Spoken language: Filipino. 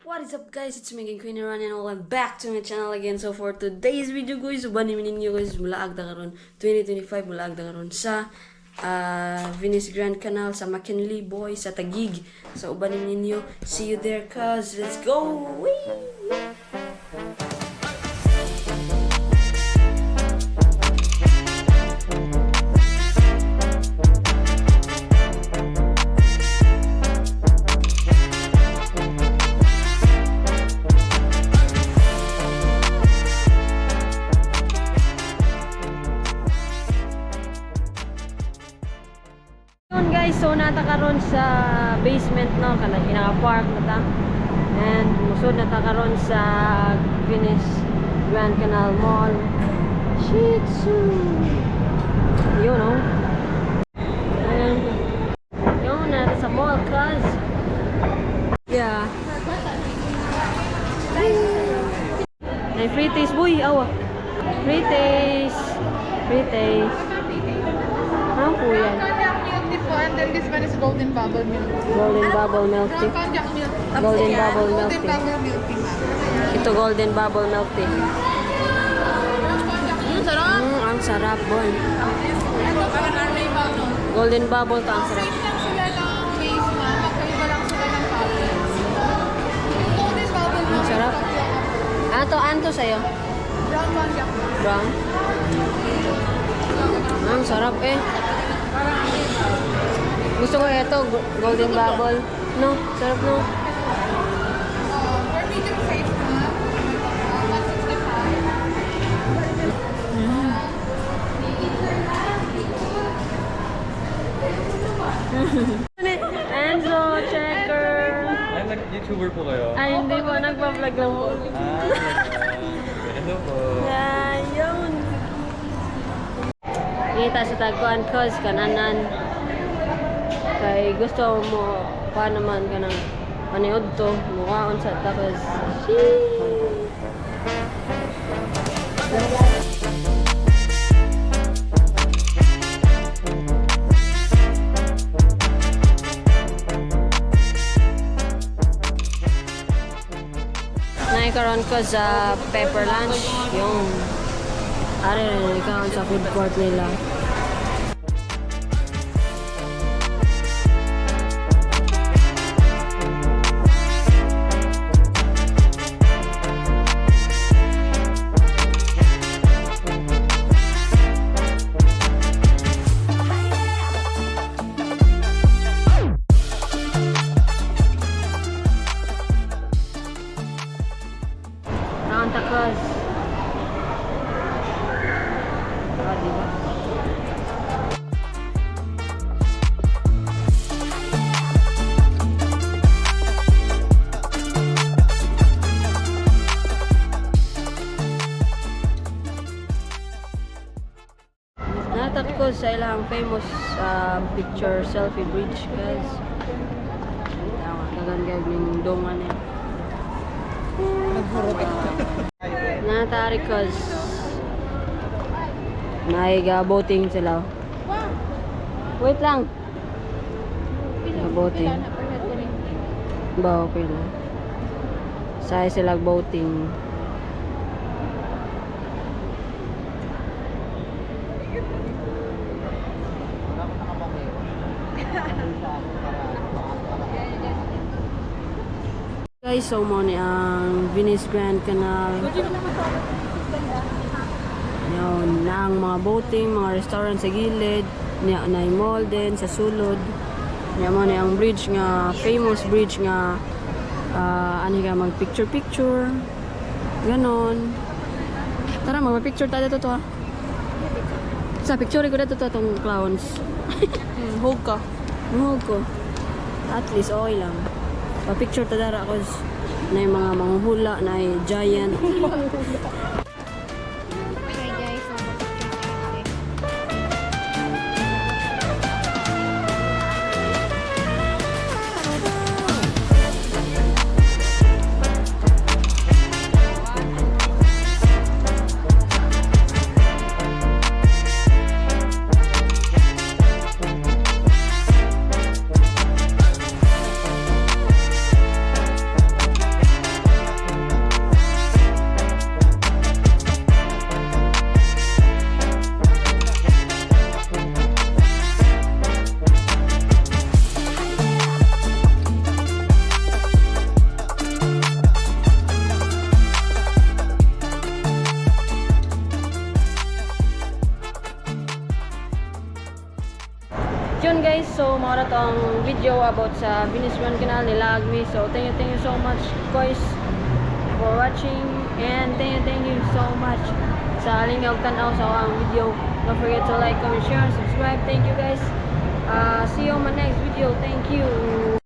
What is up guys, it's me again, Queen Iran, and welcome back to my channel again. So for today's video guys, ubanimin ninyo guys, mula agda karon 2025, mula agda karon sa Venice Grand Canal sa McKinley Boy sa Taguig. So ubanimin ninyo, see you there cuz, let's go! Whee! Guys, so nata karon sa basement no, kanang pinaka-park nata. And musod nata karon sa Venice Grand Canal Mall. Shih Tzu. You know. And yun nata sa mall cuz. Yeah. Ay free taste boy, awa. Free taste. Free taste. Ano po yan? And then this one is golden bubble milk. Golden bubble milk tea. Konjac milk. Golden bubble milk Golden tea. bubble milk tea. Ito golden bubble milk tea. Sarap. Ang sarap boy. Ito parang army bubble. Golden bubble to ang sarap. Same lang sila ng base na. Magkaiba lang sila ng toppings. Golden bubble milk. Ang sarap. Anto sa'yo? Brown konjac. Brown? Ang sarap eh. Gusto ko ito, golden bubble. No, sarap no. For medium size na. 165. Enzo, checker. Ay, nag-YouTuber po kayo? Ay, hindi po. Nagpa-vlog lang po. Hello po. Yan, yun. Kita sa tagkuhan cause kananan. Kay gusto mo pa naman ka ng paniod to. Mukhaon sa tapos. Naikaroon ko sa pepper lunch. Yung ari rin ikaw sa food court nila. Santa Cruz. Diba? Natak ko sa ilang famous picture selfie bridge guys. Nagangag ng dongan eh. Natari cause naiga boating sila. Wait lang. Boating. Ba okay lang. Say sila boating. Guys, so mo ni ang Venice Grand Canal. Yun, na ang mga boating, mga restaurant sa gilid, na mall din sa sulod. Yan mo ni ang bridge nga, famous bridge nga ano ka mag picture. Ganon. Tara, mag-picture tayo dito to ha. Sa picture ko dito to itong clowns. Hug ka. Hug ko. At least okay lang. Pa-picture ta dara ko na yung mga manghula na giant. Yun guys, so mao na to ang video about sa Venezuelan Canal nila Agmi. So thank you so much guys for watching, and thank you so much sa lingaw tanaw sa ang video. Don't forget to like, comment, share, and subscribe. Thank you guys. See you on my next video. Thank you.